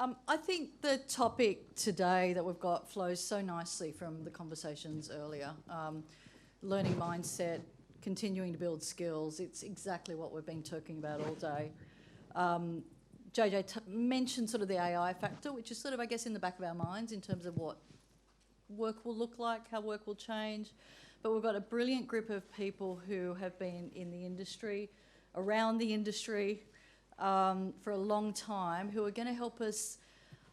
I think the topic today that we've got flows so nicely from the conversations earlier. Learning mindset, continuing to build skills. It's exactly what we've been talking about all day. JJ mentioned sort of the AI factor, which is sort of, I guess, in the back of our minds in terms of what work will look like, how work will change. But we've got a brilliant group of people who have been in the industry, around the industry, for a long time, who are going to help us,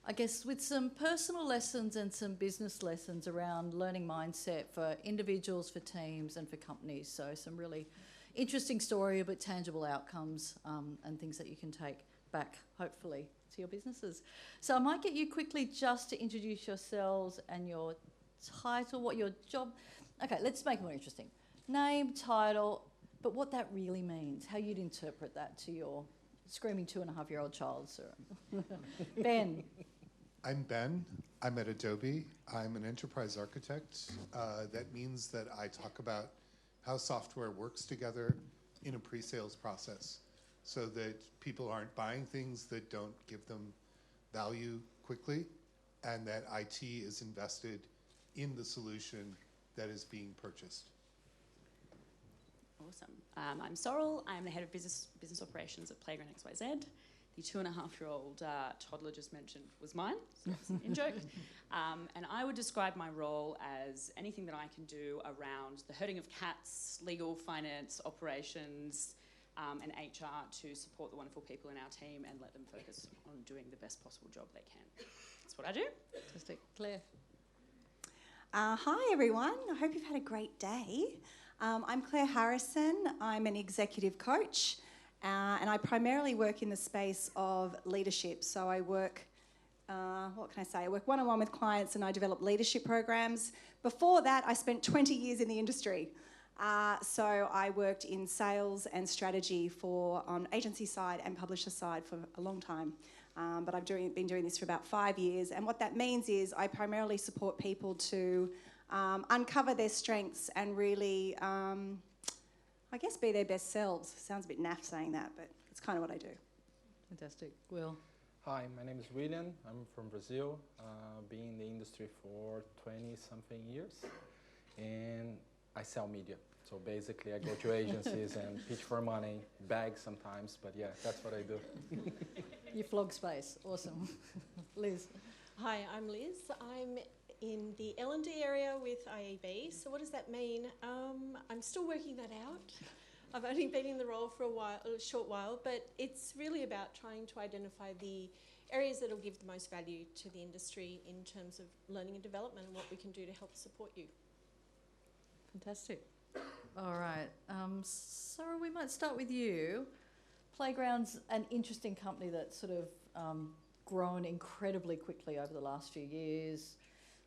I guess, with some personal lessons and some business lessons around learning mindset for individuals, for teams, and for companies. So some really interesting story, but tangible outcomes and things that you can take back, hopefully, to your businesses. So I might get you quickly just to introduce yourselves and your title, what your job... Okay, let's make it more interesting. Name, title, but what that really means, how you'd interpret that to your screaming 2.5-year-old child. So. Ben. I'm Ben. I'm at Adobe. I'm an enterprise architect. That means that I talk about how software works together in a pre-sales process so that people aren't buying things that don't give them value quickly, and that IT is invested in the solution that is being purchased. Awesome. I'm Sorrel. I'm the head of business operations at Playground XYZ. The 2.5-year-old toddler just mentioned was mine, so that's an in-joke. And I would describe my role as anything that I can do around the herding of cats, legal, finance, operations, and HR to support the wonderful people in our team and let them focus on doing the best possible job they can. That's what I do. Fantastic. Claire. Hi everyone, I hope you've had a great day. I'm Claire Harrison. I'm an executive coach and I primarily work in the space of leadership. So I work, what can I say? I work one-on-one with clients and I develop leadership programs. Before that, I spent 20 years in the industry. So I worked in sales and strategy on agency side and publisher side for a long time. But I've been doing this for about 5 years. And what that means is I primarily support people to uncover their strengths and really, I guess, be their best selves. Sounds a bit naff saying that, but it's kind of what I do. Fantastic. Will. Hi, my name is William. I'm from Brazil. Been in the industry for 20-something years. And I sell media. So basically I go to agencies and pitch for money, beg sometimes, but yeah, that's what I do. You flog space. Awesome. Liz. Hi, I'm Liz. I'm in the L&D area with IAB. So what does that mean? I'm still working that out. I've only been in the role for a short while, but it's really about trying to identify the areas that will give the most value to the industry in terms of learning and development and what we can do to help support you. Fantastic. All right. Sarah, we might start with you. Playground's an interesting company that's sort of grown incredibly quickly over the last few years.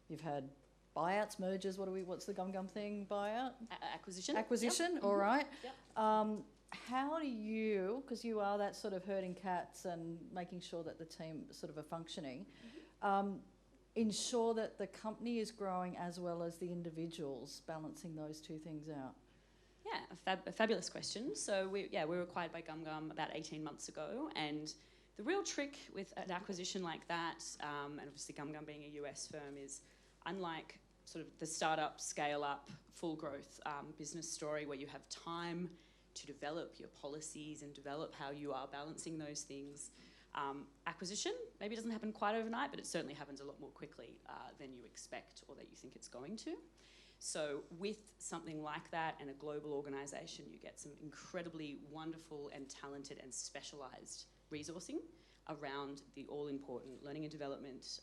You've had buyouts, mergers. What's the gum thing? Buyout? Acquisition. Acquisition. Yep. All right. Yep. How do you, because you are that sort of herding cats and making sure that the team sort of are functioning, ensure that the company is growing as well as the individuals, balancing those two things out? Yeah, a fabulous question. So we were acquired by GumGum about 18 months ago, and the real trick with an acquisition like that, and obviously GumGum being a US firm, is unlike sort of the startup, scale up, full growth business story where you have time to develop your policies and develop how you are balancing those things. Acquisition maybe doesn't happen quite overnight, but it certainly happens a lot more quickly than you expect or that you think it's going to. So with something like that and a global organisation, you get some incredibly wonderful and talented and specialised resourcing around the all-important learning and development,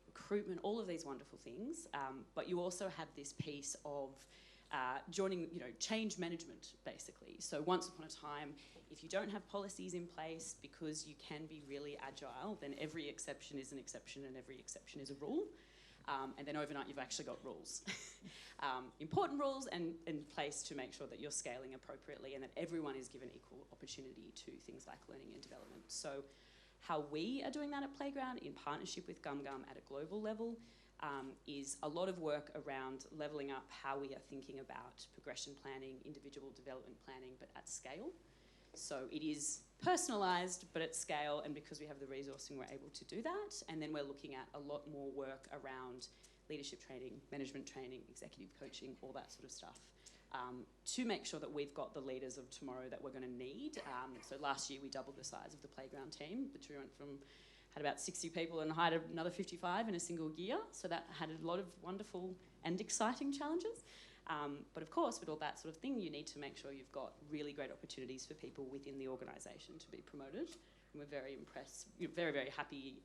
recruitment, all of these wonderful things. But you also have this piece of joining, change management, basically. So once upon a time, if you don't have policies in place because you can be really agile, then every exception is an exception and every exception is a rule. And then overnight, you've actually got rules. Important rules and in place to make sure that you're scaling appropriately and that everyone is given equal opportunity to things like learning and development. So how we are doing that at Playground in partnership with GumGum at a global level is a lot of work around levelling up how we are thinking about progression planning, individual development planning, but at scale. So it is personalised, but at scale, and because we have the resourcing, we're able to do that. And then we're looking at a lot more work around leadership training, management training, executive coaching, all that sort of stuff, to make sure that we've got the leaders of tomorrow that we're going to need. So last year we doubled the size of the playground team, which we went from, had about 60 people and hired another 55 in a single year. So that had a lot of wonderful and exciting challenges. But of course, with all that sort of thing, you need to make sure you've got really great opportunities for people within the organisation to be promoted. And we're very impressed, we're very, very happy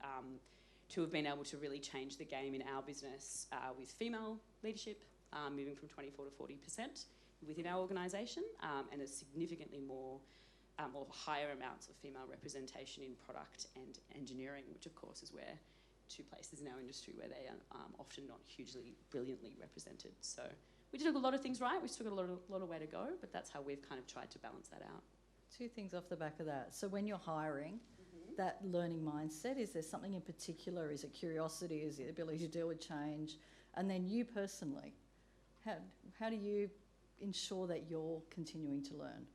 to have been able to really change the game in our business with female leadership, moving from 24 to 40% within our organisation, and a significantly more or higher amounts of female representation in product and engineering, which of course is where two places in our industry where they are often not hugely brilliantly represented. So we did a lot of things right. We still got a lot of way to go, but that's how we've kind of tried to balance that out. Two things off the back of that. So when you're hiring, that learning mindset, is there something in particular? Is it curiosity? Is it the ability to deal with change? And then you personally, how do you ensure that you're continuing to learn?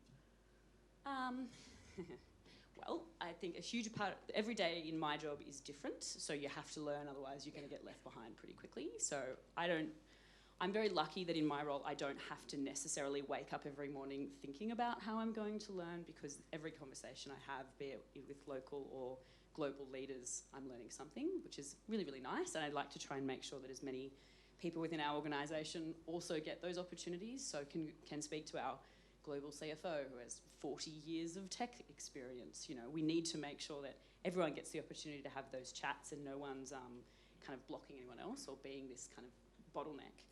Well, I think a huge part, every day in my job is different, so you have to learn, otherwise you're going to get left behind pretty quickly. So I'm very lucky that in my role I don't have to necessarily wake up every morning thinking about how I'm going to learn, because every conversation I have, be it with local or global leaders, I'm learning something, which is really, really nice. And I'd like to try and make sure that as many people within our organisation also get those opportunities, so can speak to our global CFO who has 40 years of tech experience. You know, we need to make sure that everyone gets the opportunity to have those chats and no one's kind of blocking anyone else or being this kind of bottleneck.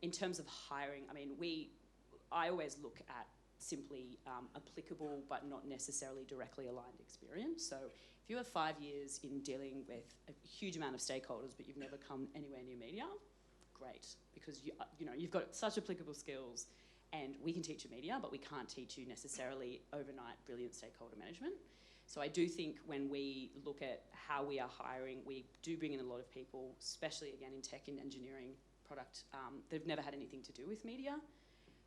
In terms of hiring, I mean, I always look at simply applicable but not necessarily directly aligned experience. So if you have 5 years in dealing with a huge amount of stakeholders but you've never come anywhere near media, great, because you've got such applicable skills. And we can teach you media, but we can't teach you necessarily overnight brilliant stakeholder management. So I do think when we look at how we are hiring, we do bring in a lot of people, especially again in tech and engineering product. They've never had anything to do with media.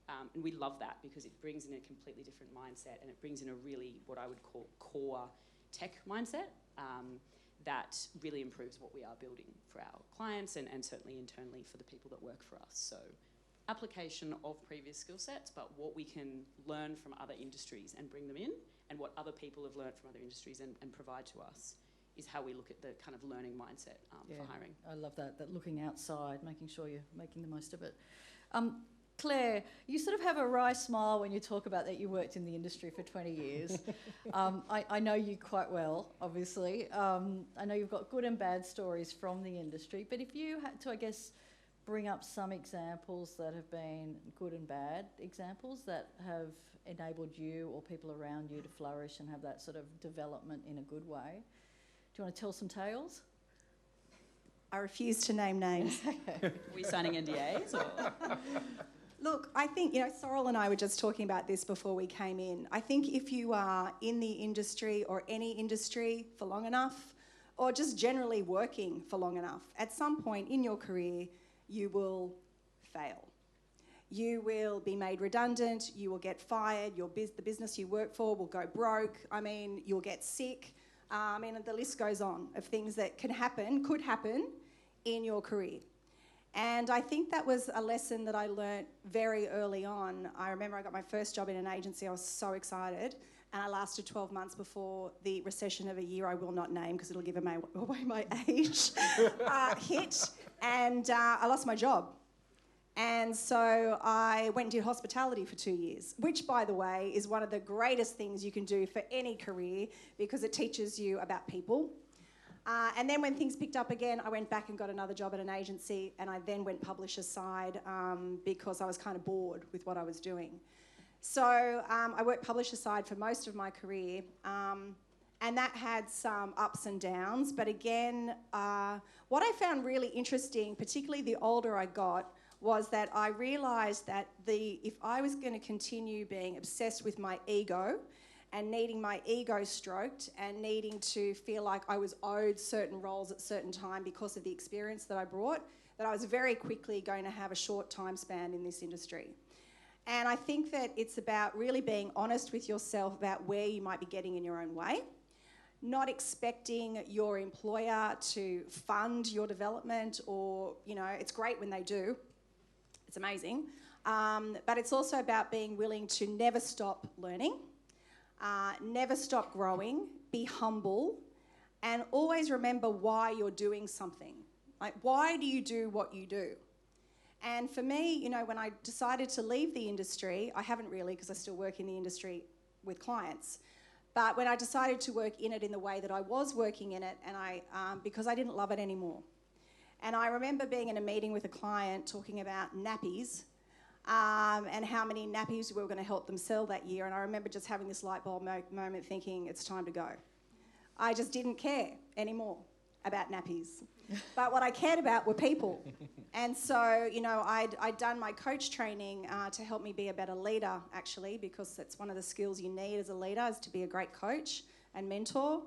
And we love that because it brings in a completely different mindset, and it brings in a really, what I would call core tech mindset that really improves what we are building for our clients and certainly internally for the people that work for us. So application of previous skill sets, but what we can learn from other industries and bring them in, and what other people have learned from other industries and provide to us, is how we look at the kind of learning mindset for hiring. I love that looking outside, making sure you're making the most of it. Claire, you sort of have a wry smile when you talk about that you worked in the industry for 20 years. I know you quite well, obviously. I know you've got good and bad stories from the industry, but if you had to, I guess, bring up some examples that have been good and bad examples that have enabled you or people around you to flourish and have that sort of development in a good way. Do you want to tell some tales? I refuse to name names. Are we signing NDAs? Or? Look, I think, Sorrel and I were just talking about this before we came in. I think if you are in the industry or any industry for long enough, or just generally working for long enough, at some point in your career, you will fail. You will be made redundant, you will get fired, the business you work for will go broke, you'll get sick. The list goes on of things that could happen in your career. And I think that was a lesson that I learnt very early on. I remember I got my first job in an agency, I was so excited, and I lasted 12 months before the recession of a year I will not name because it'll give away my age, hit, and I lost my job. And so I went and did hospitality for 2 years, which, by the way, is one of the greatest things you can do for any career because it teaches you about people. And then when things picked up again, I went back and got another job at an agency, and I then went publisher side because I was kind of bored with what I was doing. So I worked publisher side for most of my career, and that had some ups and downs. But again, what I found really interesting, particularly the older I got, was that I realised that if I was going to continue being obsessed with my ego and needing my ego stroked and needing to feel like I was owed certain roles at certain time because of the experience that I brought, that I was very quickly going to have a short time span in this industry. And I think that it's about really being honest with yourself about where you might be getting in your own way, not expecting your employer to fund your development or, it's great when they do. It's amazing. But it's also about being willing to never stop learning, never stop growing, be humble, and always remember why you're doing something. Like, why do you do what you do? And for me, when I decided to leave the industry, I haven't really, because I still work in the industry with clients, but when I decided to work in it in the way that I was working in it, and because I didn't love it anymore. And I remember being in a meeting with a client talking about nappies, and how many nappies we were going to help them sell that year. And I remember just having this light bulb moment thinking, it's time to go. I just didn't care anymore about nappies. But what I cared about were people. And so, I'd done my coach training to help me be a better leader, actually, because that's one of the skills you need as a leader, is to be a great coach and mentor.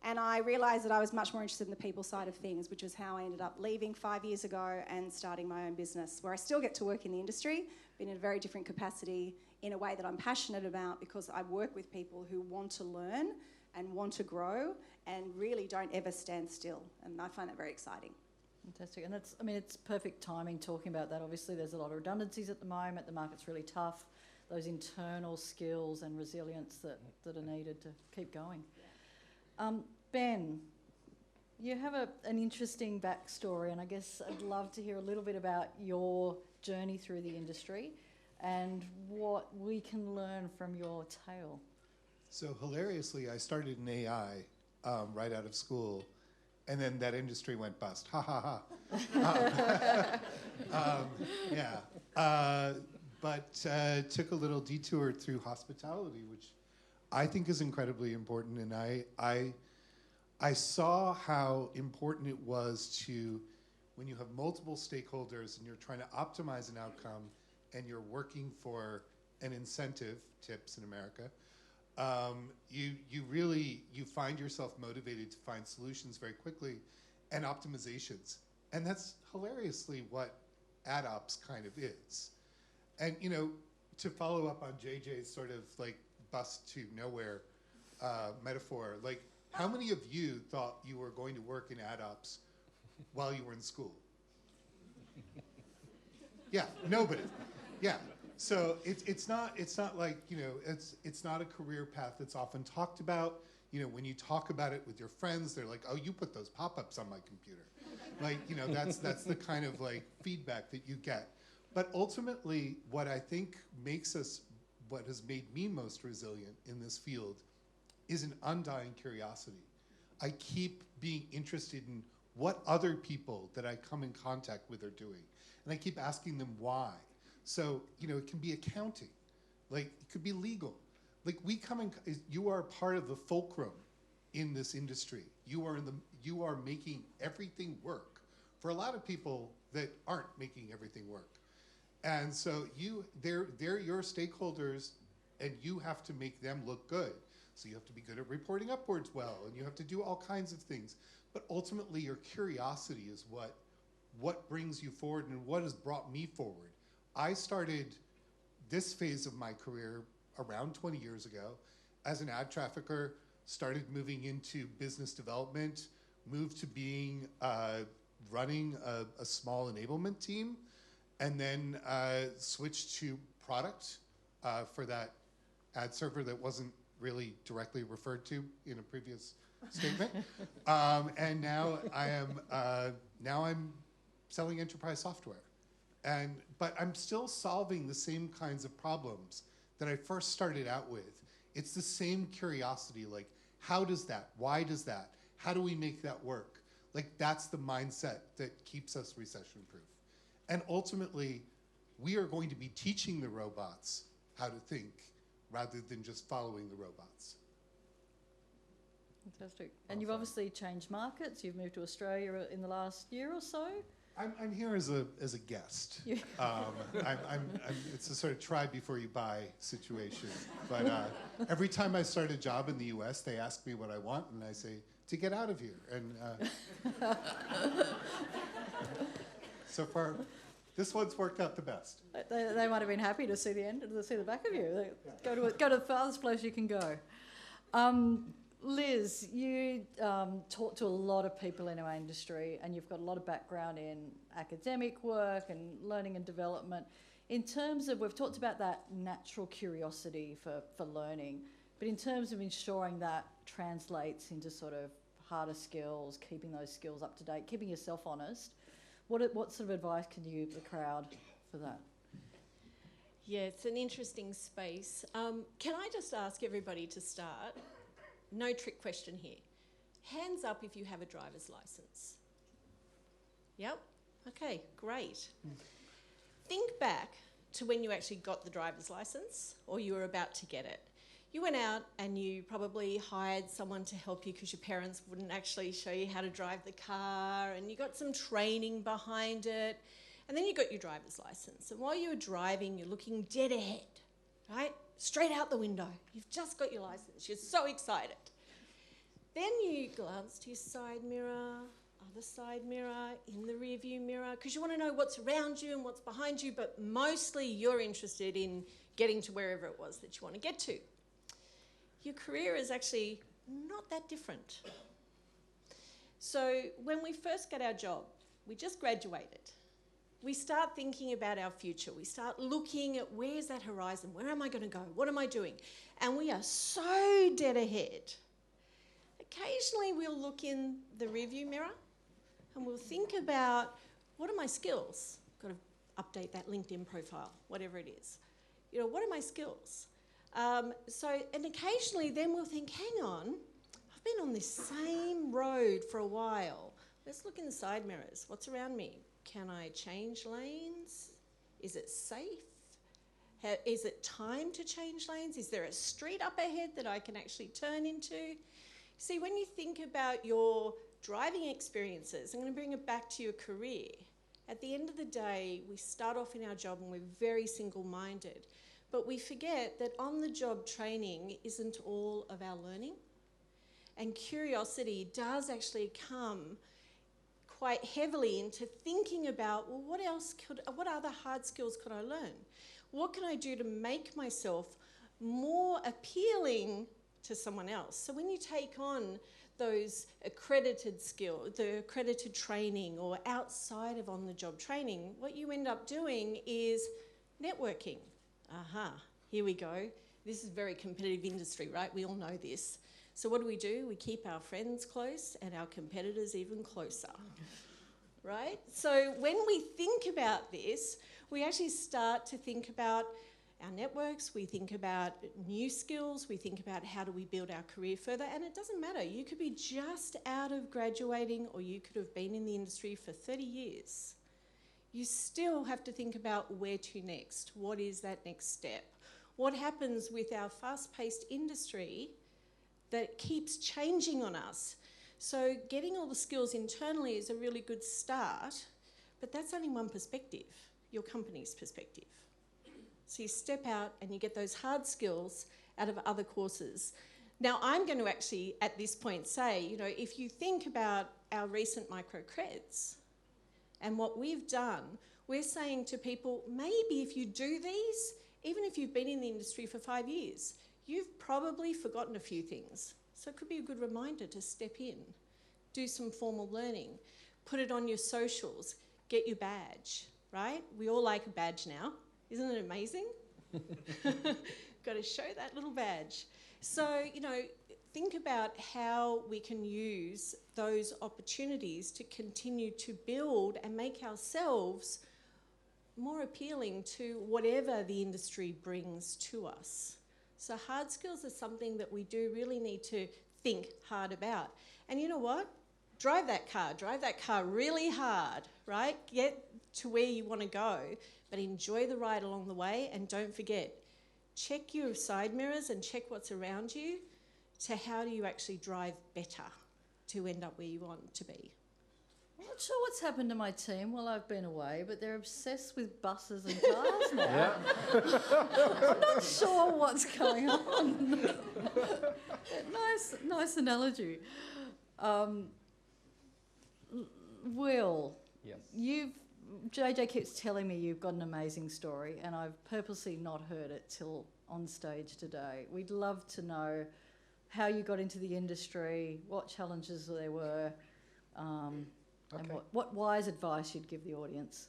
And I realised that I was much more interested in the people side of things, which is how I ended up leaving 5 years ago and starting my own business, where I still get to work in the industry, but in a very different capacity, in a way that I'm passionate about, because I work with people who want to learn and want to grow and really don't ever stand still. And I find that very exciting. Fantastic. And it's perfect timing talking about that. Obviously, there's a lot of redundancies at the moment. The market's really tough. Those internal skills and resilience that are needed to keep going. Ben, you have an interesting backstory, and I guess I'd love to hear a little bit about your journey through the industry and what we can learn from your tale. So hilariously, I started in AI right out of school, and then that industry went bust. Ha ha ha. But took a little detour through hospitality, which I think is incredibly important. And I saw how important it was to, when you have multiple stakeholders and you're trying to optimize an outcome and you're working for an incentive, tips in America, you find yourself motivated to find solutions very quickly and optimizations. And that's hilariously what AdOps kind of is. And, to follow up on JJ's sort of like bust to nowhere metaphor, like, how many of you thought you were going to work in AdOps while you were in school? Yeah, nobody. Yeah. So it's not like, it's not a career path that's often talked about. When you talk about it with your friends, they're like, oh, you put those pop-ups on my computer. Like, that's the kind of like feedback that you get. But ultimately, what I think what has made me most resilient in this field is an undying curiosity. I keep being interested in what other people that I come in contact with are doing. And I keep asking them why. So, it can be accounting, like it could be legal. Like you are part of the fulcrum in this industry. You are making everything work for a lot of people that aren't making everything work. And so they're your stakeholders, and you have to make them look good. So you have to be good at reporting upwards well, and you have to do all kinds of things. But ultimately, your curiosity is what brings you forward and what has brought me forward. I started this phase of my career around 20 years ago as an ad trafficker, started moving into business development, moved to being running a small enablement team, and then switched to product for that ad server that wasn't really directly referred to in a previous statement. And now I'm selling enterprise software. But I'm still solving the same kinds of problems that I first started out with. It's the same curiosity, like, how does that? Why does that? How do we make that work? Like, that's the mindset that keeps us recession-proof. And ultimately, we are going to be teaching the robots how to think rather than just following the robots. Fantastic. And you've obviously changed markets. You've moved to Australia in the last year or so. I'm here as a guest. Yeah. It's a sort of try before you buy situation. But every time I start a job in the U.S., they ask me what I want, and I say, to get out of here. And so far, This one's worked out the best. They might have been happy to see the end, to see the back of you. Go to the farthest place you can go. Liz, you talk to a lot of people in our industry, and you've got a lot of background in academic work and learning and development. In terms of, we've talked about that natural curiosity for learning, but in terms of ensuring that translates into sort of harder skills, keeping those skills up to date, keeping yourself honest, what sort of advice can you give the crowd for that? Yeah, it's an interesting space. Can I just ask everybody to start? No trick question here. Hands up if you have a driver's license. Yep. Okay, great. Think back to when you actually got the driver's license or you were about to get it. You went out and you probably hired someone to help you because your parents wouldn't actually show you how to drive the car, and you got some training behind it, and then you got your driver's license. And while you were driving, you're looking dead ahead, right? Straight out the window. You've just got your license. You're so excited. Then you glance to your side mirror, other side mirror, in the rear view mirror, because you want to know what's around you and what's behind you, but mostly you're interested in getting to wherever it was that you want to get to. Your career is actually not that different. So when we first get our job, we just graduated. We start thinking about our future. We start looking at where's that horizon? Where am I going to go? What am I doing? And we are so dead ahead. Occasionally we'll look in the rearview mirror and we'll think about, what are my skills? Got to update that LinkedIn profile, whatever it is. You know, what are my skills? And occasionally then we'll think, hang on, I've been on this same road for a while. Let's look in the side mirrors. What's around me? Can I change lanes? Is it safe? Is it time to change lanes? Is there a street up ahead that I can actually turn into? See, when you think about your driving experiences, I'm going to bring it back to your career. At the end of the day, we start off in our job and we're very single-minded. But we forget that on-the-job training isn't all of our learning. And curiosity does actually come quite heavily into thinking about, well, what other hard skills could I learn? What can I do to make myself more appealing to someone else? So when you take on those accredited skills, the accredited training or outside of on-the-job training, what you end up doing is networking. Aha, here we go. This is a very competitive industry, right? We all know this. So what do? We keep our friends close and our competitors even closer, right? So when we think about this, we actually start to think about our networks, we think about new skills, we think about how do we build our career further, and it doesn't matter. You could be just out of graduating or you could have been in the industry for 30 years. You still have to think about where to next. What is that next step? What happens with our fast-paced industry that keeps changing on us? So getting all the skills internally is a really good start, but that's only one perspective, your company's perspective. So you step out and you get those hard skills out of other courses. Now, I'm going to actually, at this point, say, you know, if you think about our recent microcreds, and what we've done, we're saying to people, maybe if you do these, even if you've been in the industry for 5 years, you've probably forgotten a few things. So it could be a good reminder to step in, do some formal learning, put it on your socials, get your badge, right? We all like a badge now. Isn't it amazing? Got to show that little badge. So, you know, think about how we can use those opportunities to continue to build and make ourselves more appealing to whatever the industry brings to us. So hard skills are something that we do really need to think hard about. And you know what? Drive that car really hard, right? Get to where you want to go, but enjoy the ride along the way, and don't forget, check your side mirrors and check what's around you to how do you actually drive better to end up where you want to be. I'm not sure what's happened to my team while I've been away, but they're obsessed with buses and cars now. I'm not sure what's going on. Nice analogy. Will, Yes. you've JJ keeps telling me you've got an amazing story, and I've purposely not heard it till on stage today. We'd love to know how you got into the industry, what challenges there were, and what wise advice you'd give the audience.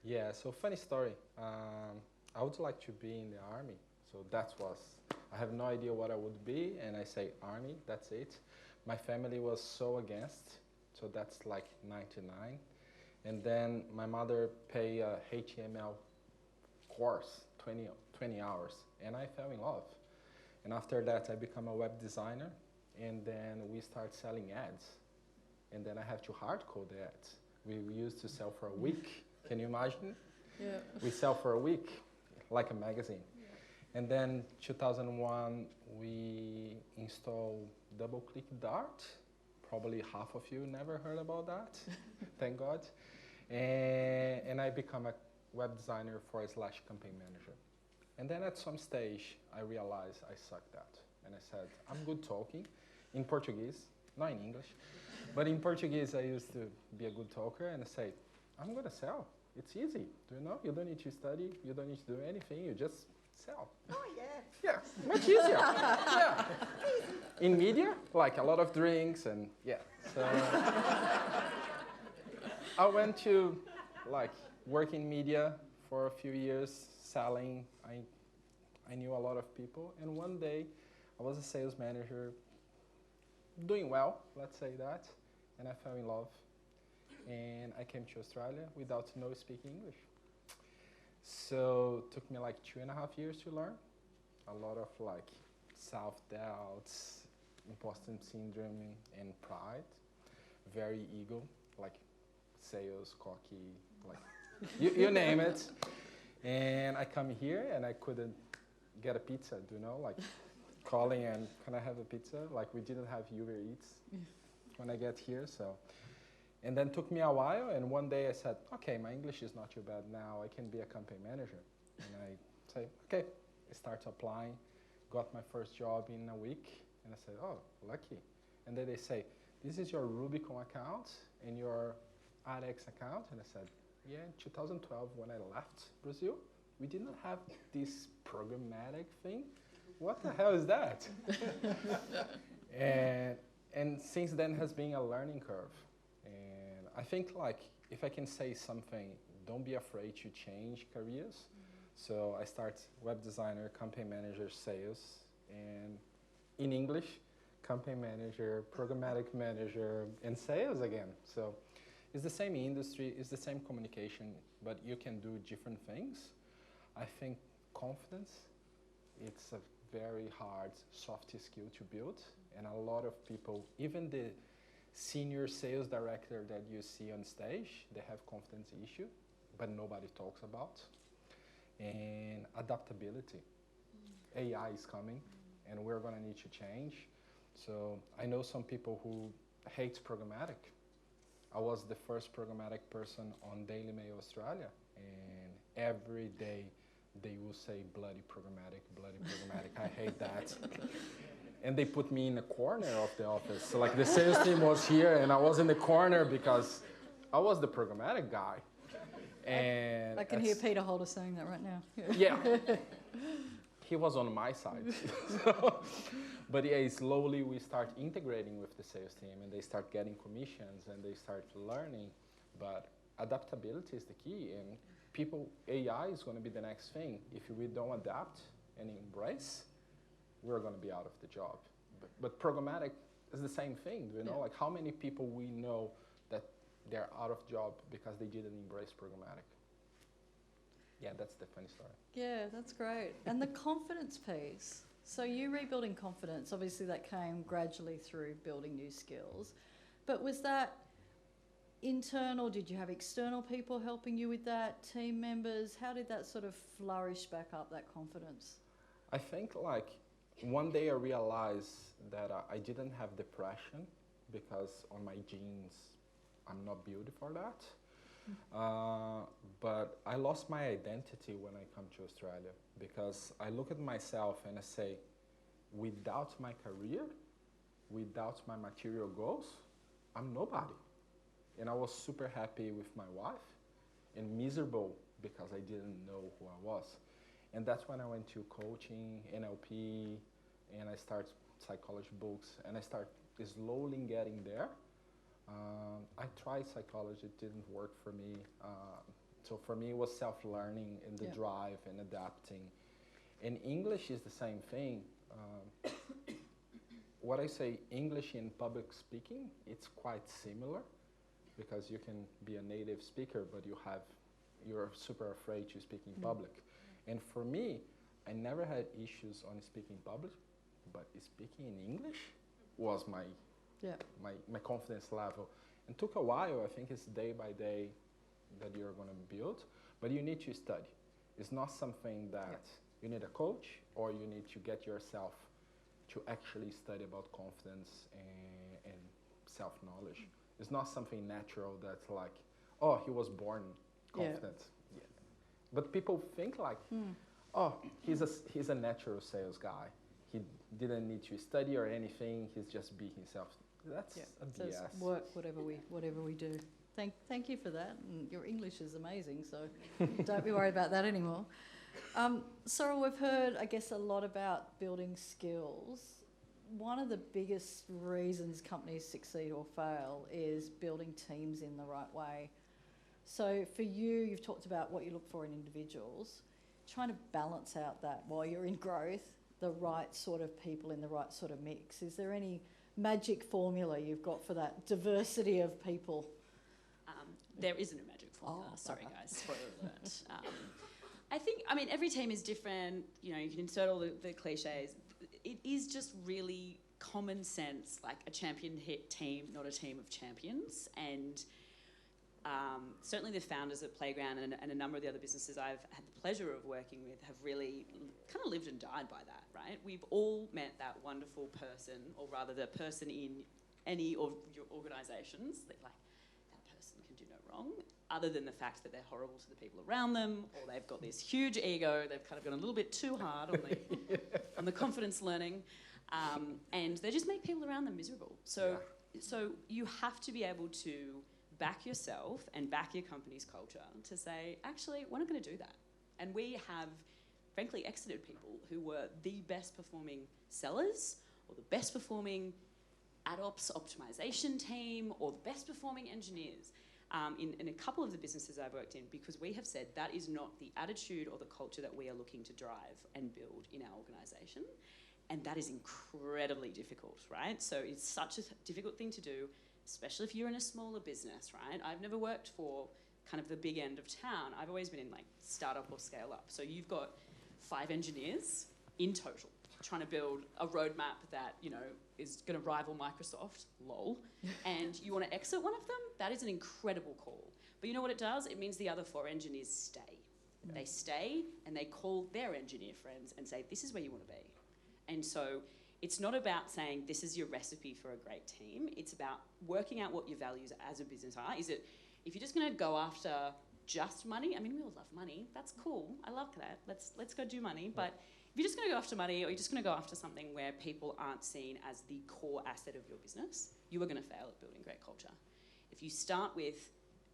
Yeah, so funny story. I would like to be in the army. So I have no idea what I would be, and I say army, that's it. My family was so against, so that's like 99. And then my mother paid a HTML course, 20 hours, and I fell in love. And after that, I become a web designer, and then we start selling ads. And then I have to hard code the ads. We used to sell for a week. Can you imagine? Yeah. We sell for a week, like a magazine. And then 2001, we installed DoubleClick Dart. Probably half of you never heard about that, thank God. And I become a web designer / campaign manager. And then at some stage, I realized I sucked at. And I said, I'm good talking in Portuguese, not in English. But in Portuguese, I used to be a good talker, and I say, I'm gonna sell. It's easy, do you know? You don't need to study, you don't need to do anything, you just sell. Oh, yeah. Yeah, much easier. Yeah. In media, like a lot of drinks and yeah. So I went to like work in media for a few years, selling. I knew a lot of people, and one day I was a sales manager, doing well, let's say that, and I fell in love. And I came to Australia without speaking English. So it took me like 2.5 years to learn. A lot of like self-doubts, imposter syndrome, and pride. Very ego, like sales, cocky, like you name it. And I come here and I couldn't get a pizza, do you know? Like calling and can I have a pizza? Like we didn't have Uber Eats when I get here, so. And then took me a while, and one day I said, okay, my English is not too bad now, I can be a campaign manager. And I say, okay, I start applying, got my first job in a week, and I said, oh, lucky. And then they say, this is your Rubicon account and your AdOps account. And I said, yeah, in 2012 when I left Brazil, we didn't have this programmatic thing. What the hell is that? and since then has been a learning curve. And I think like, if I can say something, don't be afraid to change careers. So I start web designer, campaign manager, sales, and in English, campaign manager, programmatic manager, and sales again. So it's the same industry, it's the same communication, but you can do different things. I think confidence, it's a very hard soft skill to build, and a lot of people, even the senior sales director that you see on stage, they have confidence issue, but nobody talks about. And adaptability. AI is coming, and we're gonna need to change. So I know some people who hate programmatic. I was the first programmatic person on Daily Mail Australia, and every day they will say bloody programmatic, bloody programmatic. I hate that. And they put me in a corner of the office. So like the sales team was here and I was in the corner because I was the programmatic guy. And I can hear Peter Holder saying that right now. Yeah. He was on my side. But yeah, slowly we start integrating with the sales team and they start getting commissions and they start learning. But adaptability is the key, and AI is going to be the next thing. If we don't adapt and embrace, we're going to be out of the job. But programmatic is the same thing, you know? Yeah. Like how many people we know that they're out of job because they didn't embrace programmatic? Yeah, that's the funny story. Yeah, that's great. And the confidence piece. So you rebuilding confidence, obviously that came gradually through building new skills. But was that internal? Did you have external people helping you with that? Team members? How did that sort of flourish back up, that confidence? I think like one day I realized that I didn't have depression because on my genes, I'm not built for that. But I lost my identity when I come to Australia because I look at myself and I say, without my career, without my material goals, I'm nobody. And I was super happy with my wife and miserable because I didn't know who I was. And that's when I went to coaching, NLP, and I started psychology books, and I started slowly getting there. I tried psychology, it didn't work for me. So for me, it was self-learning and the drive and adapting. And English is the same thing. What I say, English in public speaking, it's quite similar because you can be a native speaker, but you're super afraid to speak in public. And for me, I never had issues on speaking public, but speaking in English was my confidence level. And took a while. I think it's day by day that you're going to build, but you need to study. It's not something that you need a coach or you need to get yourself to actually study about confidence and self-knowledge. It's not something natural that's like, oh, he was born confident. Yeah. But people think like, oh, he's a natural sales guy. He didn't need to study or anything. He's just be himself. That's a BS. So it's work, whatever we do. Thank you for that. And your English is amazing, so don't be worried about that anymore. Sorrel, we've heard, I guess, a lot about building skills. One of the biggest reasons companies succeed or fail is building teams in the right way. So for you, you've talked about what you look for in individuals, trying to balance out that while you're in growth, the right sort of people in the right sort of mix. Is there any magic formula you've got for that diversity of people? There isn't a magic formula. Sorry, guys. Spoiler alert. I mean, every team is different. You know, you can insert all the cliches. It is just really common sense, like a champion hit team, not a team of champions. And certainly the founders at Playground and a number of the other businesses I've had the pleasure of working with have really kind of lived and died by that, right? We've all met that wonderful person, or rather the person in any of your organisations that like, that person can do no wrong, other than the fact that they're horrible to the people around them, or they've got this huge ego, they've kind of gone a little bit too hard on the confidence learning, and they just make people around them miserable. So you have to be able to back yourself and back your company's culture to say, actually, we're not going to do that. And we have, frankly, exited people who were the best performing sellers or the best performing AdOps optimization team or the best performing engineers in a couple of the businesses I've worked in, because we have said that is not the attitude or the culture that we are looking to drive and build in our organisation. And that is incredibly difficult, right? So it's such a difficult thing to do, especially if you're in a smaller business, right? I've never worked for kind of the big end of town. I've always been in like startup or scale up. So you've got 5 engineers in total trying to build a roadmap that, you know, is going to rival Microsoft, lol. And you want to exit one of them? That is an incredible call. But you know what it does? It means the other 4 engineers stay. Yeah. They stay and they call their engineer friends and say, this is where you want to be. And so it's not about saying this is your recipe for a great team. It's about working out what your values as a business are. Is it, if you're just going to go after just money, I mean, we all love money. That's cool. I love that. Let's go do money. But if you're just going to go after money, or you're just going to go after something where people aren't seen as the core asset of your business, you are going to fail at building great culture. If you start with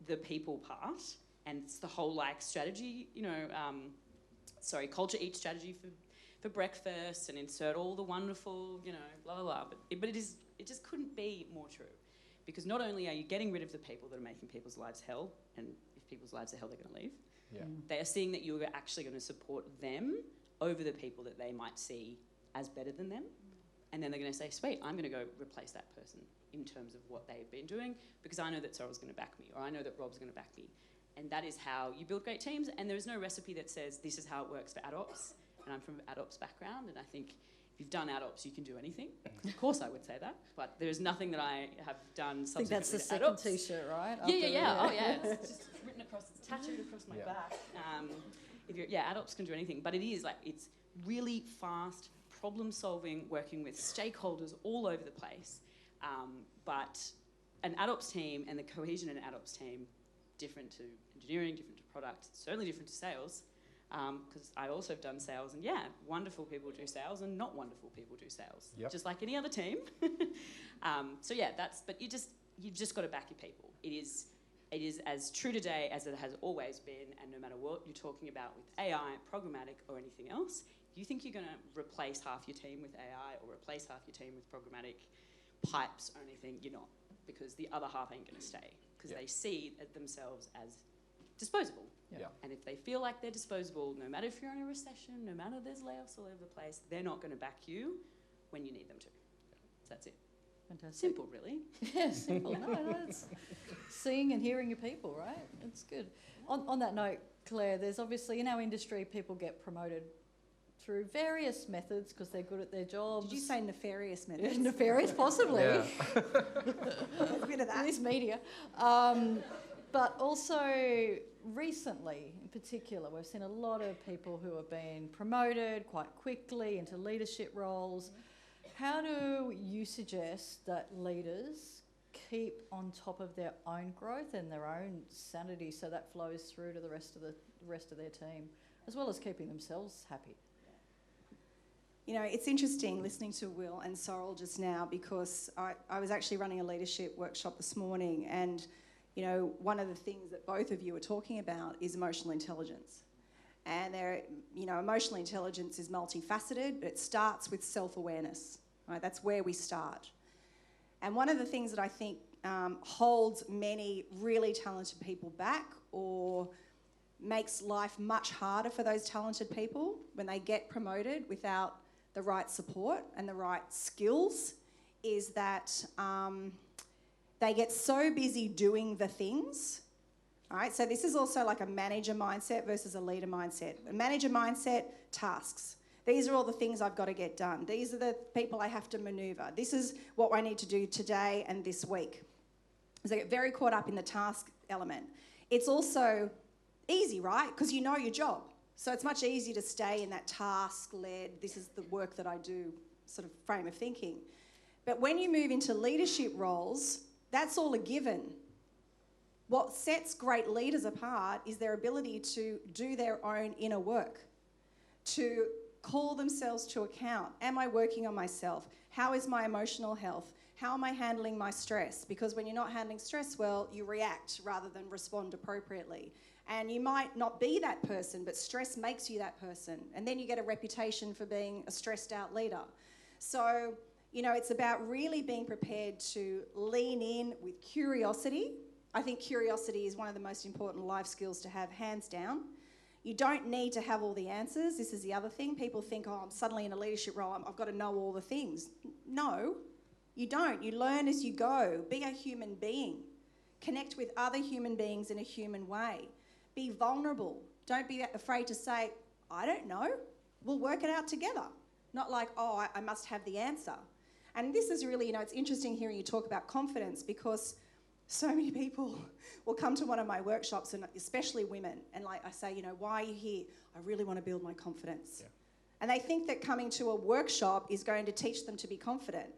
the people part, and it's the whole like strategy, you know, culture eats strategy for breakfast, and insert all the wonderful, you know, blah, blah, blah. But it just couldn't be more true. Because not only are you getting rid of the people that are making people's lives hell, and if people's lives are hell, they're going to leave. Yeah. They are seeing that you are actually going to support them over the people that they might see as better than them. And then they're going to say, sweet, I'm going to go replace that person in terms of what they've been doing, because I know that Sorrel's going to back me, or I know that Rob's going to back me. And that is how you build great teams. And there is no recipe that says this is how it works for AdOps. And I'm from an AdOps background, and I think if you've done AdOps, you can do anything. Of course I would say that, but there's nothing that I have done subsequently to AdOps. I think that's the second T-shirt, right? Yeah. Oh, yeah. It's just written across, it's tattooed across my back. AdOps can do anything, but it is like, it's really fast, problem-solving, working with stakeholders all over the place. But an AdOps team and the cohesion in an AdOps team, different to engineering, different to product, certainly different to sales. Because I've also done sales, and wonderful people do sales and not wonderful people do sales, just like any other team. But you've just got to back your people. it is as true today as it has always been, and no matter what you're talking about with AI, programmatic, or anything else, if you think you're going to replace half your team with AI or replace half your team with programmatic pipes or anything, you're not, because the other half ain't going to stay, because they see themselves as disposable. Yeah. And if they feel like they're disposable, no matter if you're in a recession, no matter there's layoffs all over the place, they're not going to back you when you need them to. So that's it. Fantastic. Simple, really. Yeah, simple. No, it's seeing and hearing your people, right? It's good. On that note, Claire, there's obviously in our industry people get promoted through various methods because they're good at their jobs. Did you say nefarious methods? Nefarious, possibly. Yeah. There's a bit of that. It is media. But also recently, in particular, we've seen a lot of people who have been promoted quite quickly into leadership roles. How do you suggest that leaders keep on top of their own growth and their own sanity so that flows through to the rest of their team, as well as keeping themselves happy? You know, it's interesting listening to Will and Sorrel just now, because I was actually running a leadership workshop this morning, and you know, one of the things that both of you are talking about is emotional intelligence. And emotional intelligence is multifaceted, but it starts with self-awareness, right? That's where we start. And one of the things that I think holds many really talented people back, or makes life much harder for those talented people when they get promoted without the right support and the right skills, is that they get so busy doing the things. All right, so this is also like a manager mindset versus a leader mindset. A manager mindset, tasks. These are all the things I've got to get done. These are the people I have to maneuver. This is what I need to do today and this week. So they get very caught up in the task element. It's also easy, right? Because you know your job. So it's much easier to stay in that task-led, this is the work that I do sort of frame of thinking. But when you move into leadership roles, that's all a given. What sets great leaders apart is their ability to do their own inner work, to call themselves to account. Am I working on myself? How is my emotional health? How am I handling my stress? Because when you're not handling stress well, you react rather than respond appropriately. And you might not be that person, but stress makes you that person. And then you get a reputation for being a stressed out leader. So, you know, it's about really being prepared to lean in with curiosity. I think curiosity is one of the most important life skills to have, hands down. You don't need to have all the answers. This is the other thing. People think, oh, I'm suddenly in a leadership role, I've got to know all the things. No, you don't. You learn as you go. Be a human being. Connect with other human beings in a human way. Be vulnerable. Don't be afraid to say, I don't know. We'll work it out together. Not like, oh, I must have the answer. And this is really, you know, it's interesting hearing you talk about confidence, because so many people will come to one of my workshops, and especially women, and like I say, you know, why are you here? I really want to build my confidence. Yeah. And they think that coming to a workshop is going to teach them to be confident.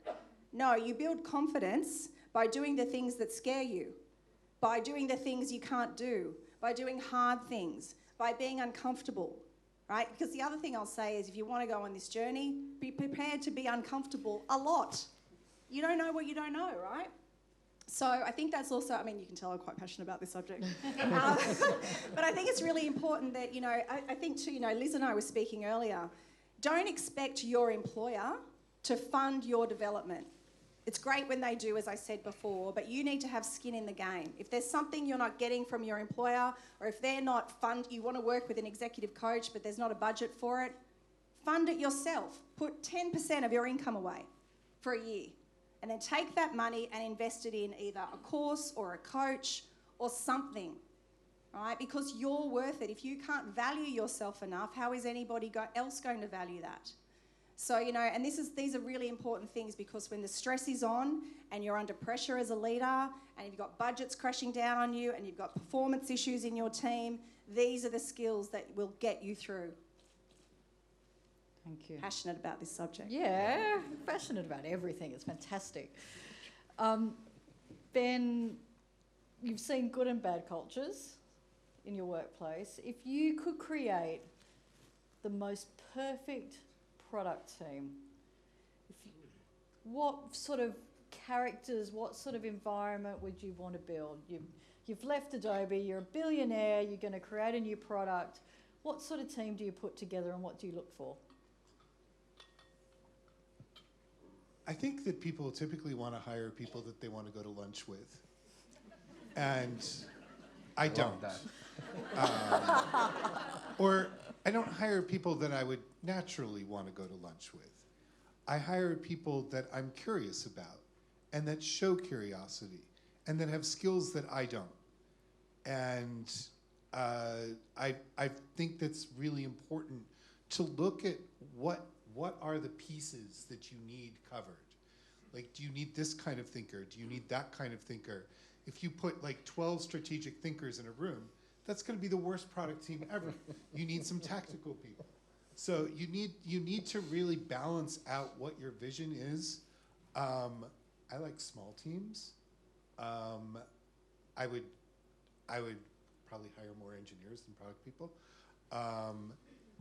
No, you build confidence by doing the things that scare you, by doing the things you can't do, by doing hard things, by being uncomfortable, right? Because the other thing I'll say is, if you want to go on this journey, be prepared to be uncomfortable a lot. You don't know what you don't know, right? So I think that's also, I mean, you can tell I'm quite passionate about this subject. But I think it's really important that, you know, I think too, you know, Liz and I were speaking earlier, don't expect your employer to fund your development. It's great when they do, as I said before, but you need to have skin in the game. If there's something you're not getting from your employer, or if they're not you want to work with an executive coach, but there's not a budget for it, fund it yourself. Put 10% of your income away for a year. And then take that money and invest it in either a course or a coach or something, right? Because you're worth it. If you can't value yourself enough, how is anybody else going to value that? So, you know, and these are really important things, because when the stress is on and you're under pressure as a leader, and you've got budgets crashing down on you, and you've got performance issues in your team, these are the skills that will get you through. Thank you. Passionate about this subject. Yeah, passionate about everything. It's fantastic. Ben, you've seen good and bad cultures in your workplace. If you could create the most perfect product team, what sort of characters, what sort of environment would you want to build? you've left Adobe, you're a billionaire, you're going to create a new product. What sort of team do you put together and what do you look for? I think that people typically want to hire people that they want to go to lunch with. And I don't. Or I don't hire people that I would naturally want to go to lunch with. I hire people that I'm curious about and that show curiosity and that have skills that I don't. And I think that's really important to look at what are the pieces that you need covered. Like, do you need this kind of thinker? Do you need that kind of thinker? If you put like 12 strategic thinkers in a room, that's going to be the worst product team ever. You need some tactical people. So you need to really balance out what your vision is. I like small teams. I would probably hire more engineers than product people.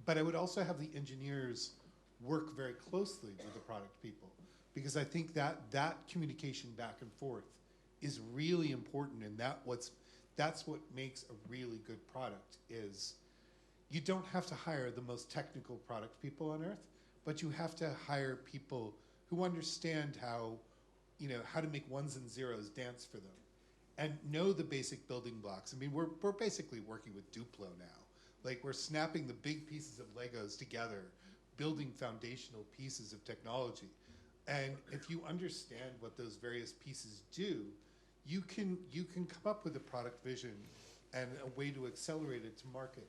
But I would also have the engineers work very closely with the product people, because I think that communication back and forth is really important, and that's what makes a really good product. Is you don't have to hire the most technical product people on earth, but you have to hire people who understand how to make ones and zeros dance for them and know the basic building blocks. I mean, we're basically working with Duplo now. Like, we're snapping the big pieces of Legos together, building foundational pieces of technology. And if you understand what those various pieces do, you can come up with a product vision and a way to accelerate it to market.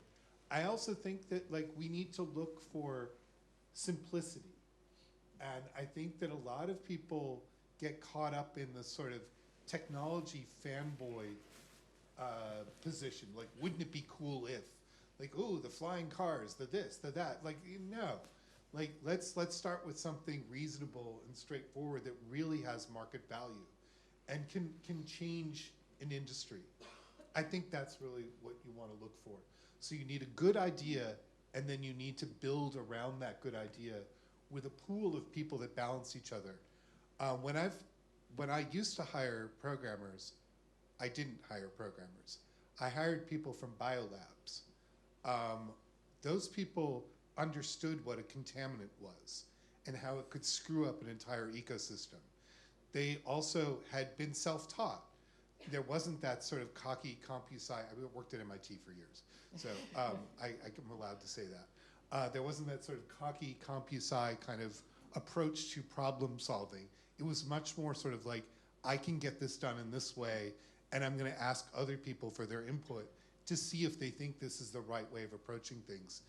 I also think that we need to look for simplicity. And I think that a lot of people get caught up in the sort of technology fanboy position. Like, wouldn't it be cool if? Like, ooh, the flying cars, the this, the that. Like, no. Like, let's start with something reasonable and straightforward that really has market value and can change an industry. I think that's really what you want to look for. So you need a good idea, and then you need to build around that good idea with a pool of people that balance each other. When I used to hire programmers, I didn't hire programmers. I hired people from biolabs. Those people understood what a contaminant was and how it could screw up an entire ecosystem. They also had been self-taught. There wasn't that sort of cocky CompuSci. I worked at MIT for years, so I'm allowed to say that. There wasn't that sort of cocky CompuSci kind of approach to problem solving. It was much more sort of like, I can get this done in this way, and I'm going to ask other people for their input to see if they think this is the right way of approaching things.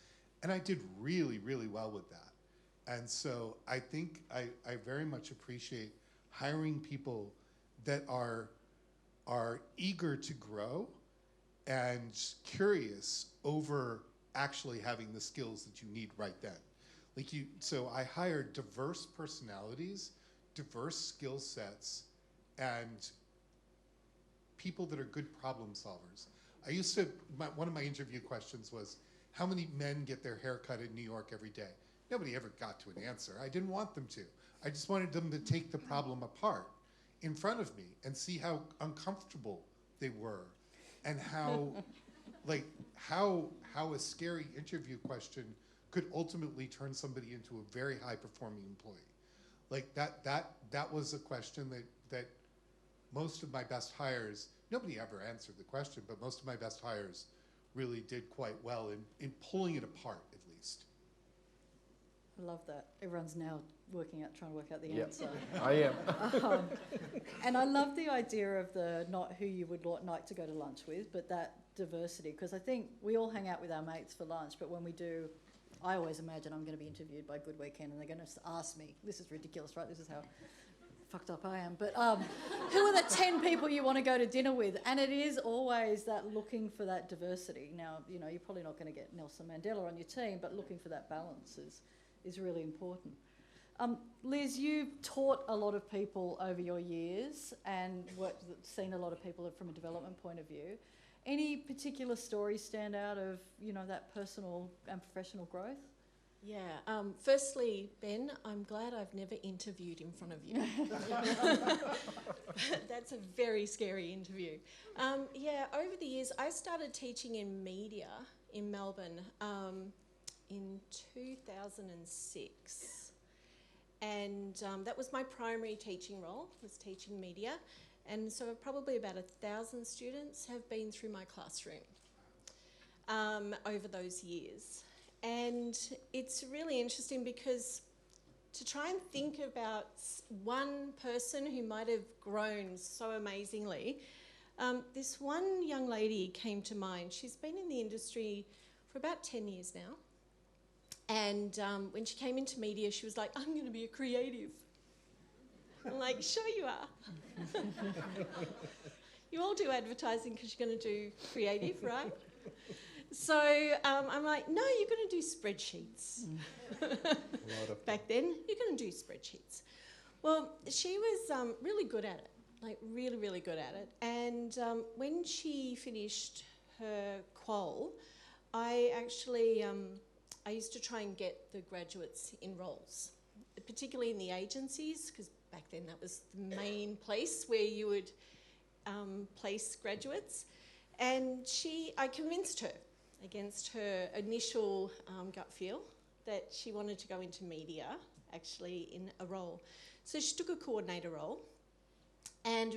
And I did really, really well with that. And so I think I very much appreciate hiring people that are eager to grow and curious over actually having the skills that you need right then. So I hired diverse personalities, diverse skill sets, and people that are good problem solvers. One of my interview questions was, how many men get their hair cut in New York every day? Nobody ever got to an answer. I didn't want them to. I just wanted them to take the problem apart in front of me and see how uncomfortable they were, and how a scary interview question could ultimately turn somebody into a very high-performing employee. Like that was a question that most of my best hires, nobody ever answered the question, but most of my best hires really did quite well in pulling it apart, at least. I love that. Everyone's now trying to work out the Yep. answer. I am. And I love the idea of the not who you would like to go to lunch with, but that diversity, because I think we all hang out with our mates for lunch, but when we do, I always imagine I'm going to be interviewed by Good Weekend and they're going to ask me, this is ridiculous, right? This is how fucked up I am. But who are the 10 people you want to go to dinner with? And it is always that looking for that diversity. Now, you're probably not going to get Nelson Mandela on your team, but looking for that balance is really important. Liz, you've taught a lot of people over your years and seen a lot of people from a development point of view. Any particular stories stand out of, that personal and professional growth? Yeah. Firstly, Ben, I'm glad I've never interviewed in front of you. That's a very scary interview. Yeah, over the years, I started teaching in media in Melbourne in 2006. And that was my primary teaching role, was teaching media. And so probably about 1,000 students have been through my classroom over those years. And it's really interesting because to try and think about one person who might have grown so amazingly, this one young lady came to mind. She's been in the industry for about 10 years now. And when she came into media, she was like, I'm going to be a creative. I'm like, sure you are. You all do advertising because you're going to do creative, right? So I'm like, no, you're going to do spreadsheets. Back then, you're going to do spreadsheets. Well, she was really good at it, like really, really good at it. And when she finished her qual, I actually, I used to try and get the graduates in roles, particularly in the agencies, because back then that was the main place where you would place graduates. And I convinced her, against her initial gut feel, that she wanted to go into media, actually, in a role. So she took a coordinator role, and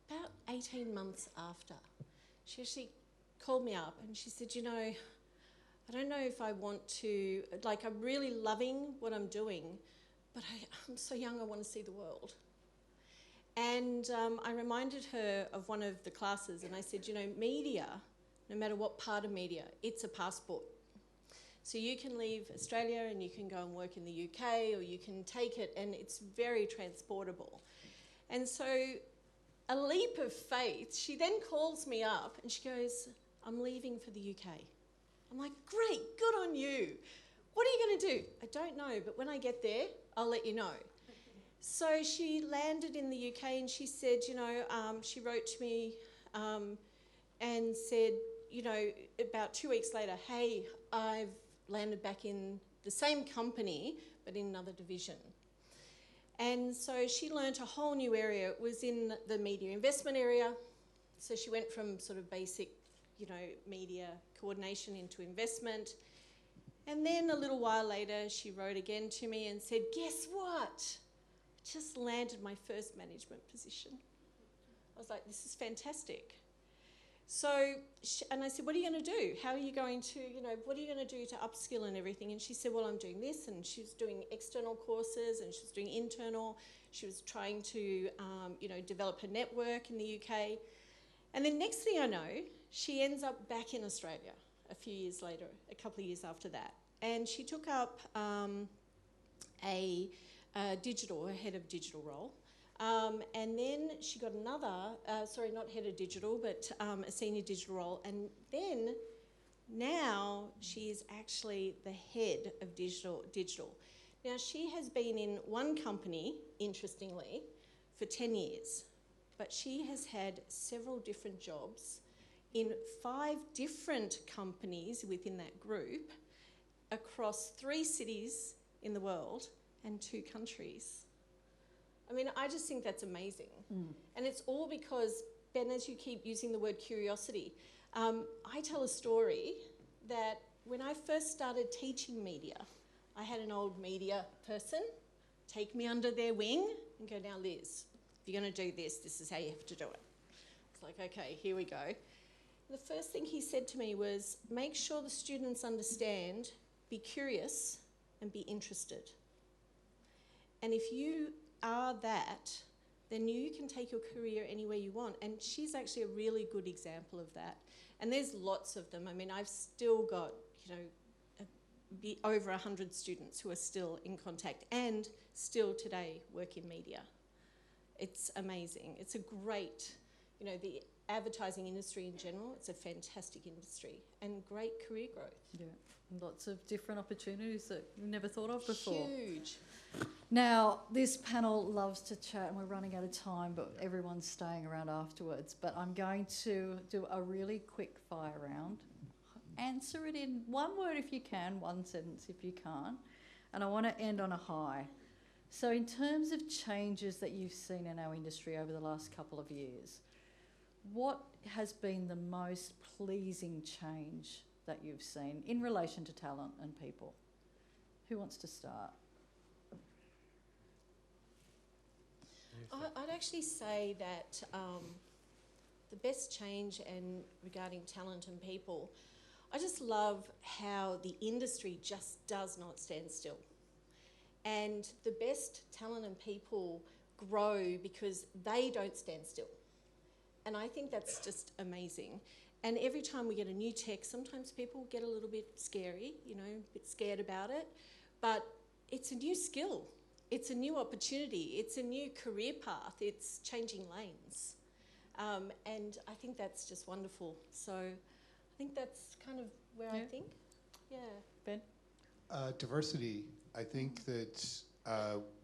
about 18 months after, she actually called me up and she said, you know, I don't know if I want to, like, I'm really loving what I'm doing, but I'm so young, I want to see the world. And I reminded her of one of the classes, and I said, you know, media, no matter what part of media, it's a passport. So you can leave Australia and you can go and work in the UK, or you can take it and it's very transportable. And so a leap of faith, she then calls me up and she goes, I'm leaving for the UK. I'm like, great, good on you. What are you going to do? I don't know, but when I get there, I'll let you know. So she landed in the UK and she said, you know, she wrote to me and said, you know, about 2 weeks later, hey, I've landed back in the same company, but in another division. And so she learnt a whole new area. It was in the media investment area. So she went from sort of basic, you know, media coordination into investment. And then a little while later, she wrote again to me and said, guess what? I just landed my first management position. I was like, this is fantastic. So, and I said, what are you going to do? How are you going to, you know, what are you going to do to upskill and everything? And she said, well, I'm doing this. And she was doing external courses and she was doing internal. She was trying to, you know, develop her network in the UK. And then next thing I know, she ends up back in Australia a few years later, a couple of years after that. And she took up a head of digital role. And then she got another, not head of digital, but a senior digital role. And then now she is actually the head of digital. Now she has been in one company, interestingly, for 10 years, but she has had several different jobs in 5 different companies within that group across 3 cities in the world and 2 countries. I mean, I just think that's amazing. And it's all because, Ben, as you keep using the word curiosity, I tell a story that when I first started teaching media, I had an old media person take me under their wing and go, now Liz, if you're going to do this, this is how you have to do it. It's like, okay, here we go. The first thing he said to me was, make sure the students understand, be curious and be interested. And if you are that, then you can take your career anywhere you want. And she's actually a really good example of that. And there's lots of them. I mean, I've still got, you know, over 100 students who are still in contact and still today work in media. It's amazing. It's a great, you know, the advertising industry in general, it's a fantastic industry and great career growth. Yeah, lots of different opportunities that we've never thought of before. Huge. Now, this panel loves to chat and we're running out of time, but everyone's staying around afterwards. But I'm going to do a really quick fire round. answer it in one word if you can, one sentence if you can't. And I want to end on a high. So in terms of changes that you've seen in our industry over the last couple of years, what has been the most pleasing change that you've seen in relation to talent and people? Who wants to start? I'd actually say that the best change regarding talent and people, I just love how the industry just does not stand still. And the best talent and people grow because they don't stand still. And I think that's just amazing. And every time we get a new tech, sometimes people get a little bit scary, you know, a bit scared about it. But it's a new skill. It's a new opportunity. It's a new career path. It's changing lanes. And I think that's just wonderful. So I think that's kind of where I think. Yeah. Ben? Diversity. I think that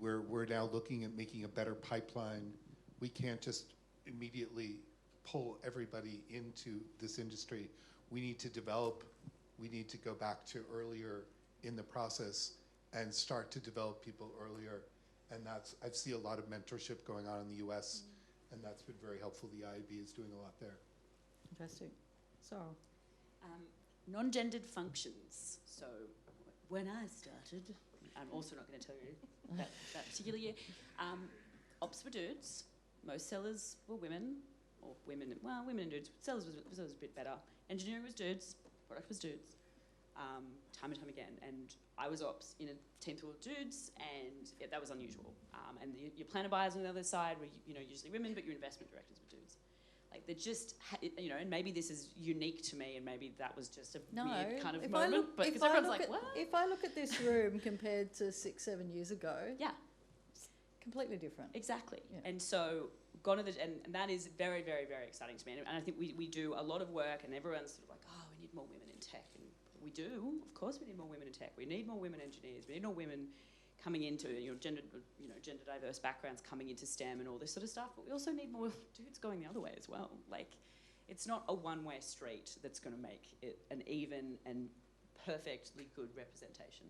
we're now looking at making a better pipeline. We can't just immediately pull everybody into this industry. We need to develop, we need to go back to earlier in the process and start to develop people earlier. And I see a lot of mentorship going on in the US, and that's been very helpful. The IAB is doing a lot there. Fantastic. Sorrel? Non-gendered functions. So when I started, I'm also not going to tell you that particular year, ops were dudes, most sellers were women, or women and dudes. Sellers was a bit better. Engineering was dudes, product was dudes, time and time again. And I was ops in a team full of dudes, and that was unusual. And your planner buyers on the other side were, usually women, but your investment directors were dudes. Like they just, and maybe this is unique to me, and maybe that was just a weird kind of moment. But because everyone's like, what? If I look at this room compared to 6-7 years ago, yeah, completely different. Exactly. Yeah. And so gone to and that is very, very, very exciting to me. And I think we do a lot of work, and everyone's sort of like, oh, we need more women in tech, and we do. Of course, we need more women in tech. We need more women engineers. We need more women coming into gender diverse backgrounds coming into STEM and all this sort of stuff. But we also need more dudes going the other way as well. Like, it's not a one-way street that's going to make it an even and perfectly good representation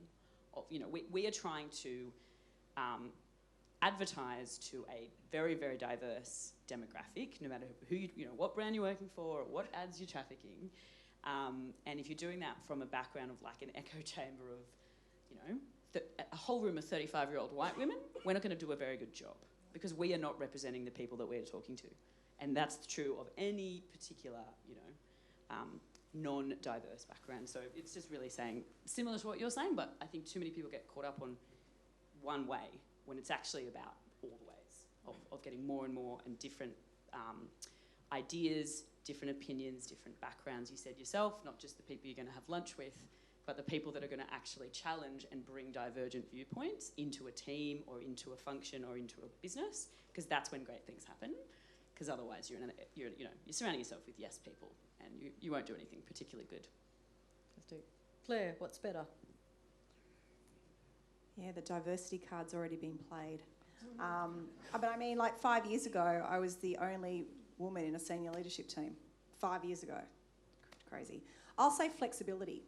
of. We are trying to advertise to a very, very diverse demographic, no matter who what brand you're working for, or what ads you're trafficking. And if you're doing that from a background of like an echo chamber of, a whole room of 35-year-old white women, we're not going to do a very good job because we are not representing the people that we're talking to. And that's true of any particular, non-diverse background. So it's just really saying, similar to what you're saying, but I think too many people get caught up on one way when it's actually about all the ways of getting more and more and different ideas, different opinions, different backgrounds. You said yourself, not just the people you're going to have lunch with, but the people that are going to actually challenge and bring divergent viewpoints into a team or into a function or into a business, because that's when great things happen. Because otherwise you're surrounding yourself with yes people, and you won't do anything particularly good. Let's do it. Claire, what's better? Yeah, the diversity card's already been played. But I mean, like 5 years ago, I was the only woman in a senior leadership team. 5 years ago. Crazy. I'll say flexibility.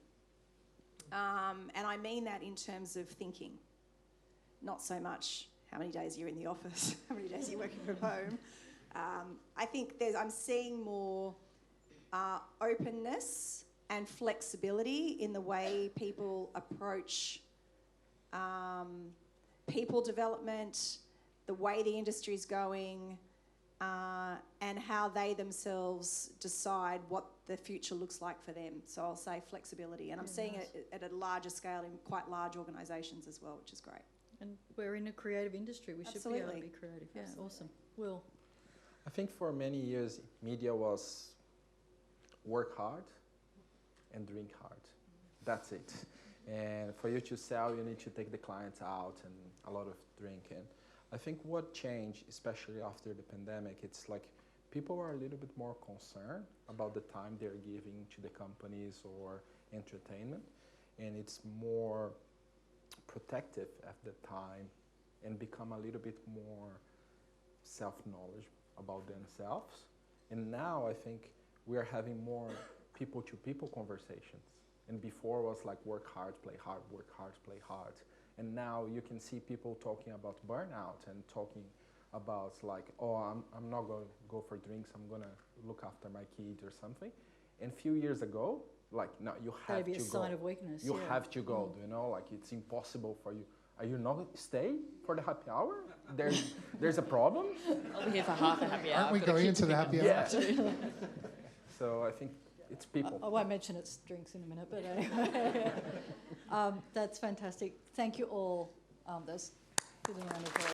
And I mean that in terms of thinking. Not so much how many days you're in the office, how many days you're working from home. I think I'm seeing more openness and flexibility in the way people approach people development, the way the industry's going, and how they themselves decide what the future looks like for them. So I'll say flexibility. And I'm seeing it at a larger scale in quite large organisations as well, which is great. And we're in a creative industry. We should be able to be creative. Yeah, Absolutely. Awesome. Will? I think for many years, media was work hard and drink hard. That's it. And for you to sell, you need to take the clients out and a lot of drinking. I think what changed, especially after the pandemic, it's like people are a little bit more concerned about the time they're giving to the companies or entertainment. And it's more protective at the time and become a little bit more self-knowledge about themselves. And now I think we are having more people-to-people conversations. And before was like work hard, play hard, work hard, play hard. And now you can see people talking about burnout and talking about like, oh, I'm not going to go for drinks, I'm going to look after my kids or something. And a few years ago, like, no, you have That'd be to a go. sign of weakness. You yeah. have to go, you know, like it's impossible for you. Are you not stay for the happy hour? There's a problem? I'll be here for half a happy hour. Aren't we I've got a going kid to into the pick up. happy hour? Yeah. So I think it's people. I won't mention it's drinks in a minute, but anyway. That's fantastic. Thank you all. That's good round of applause.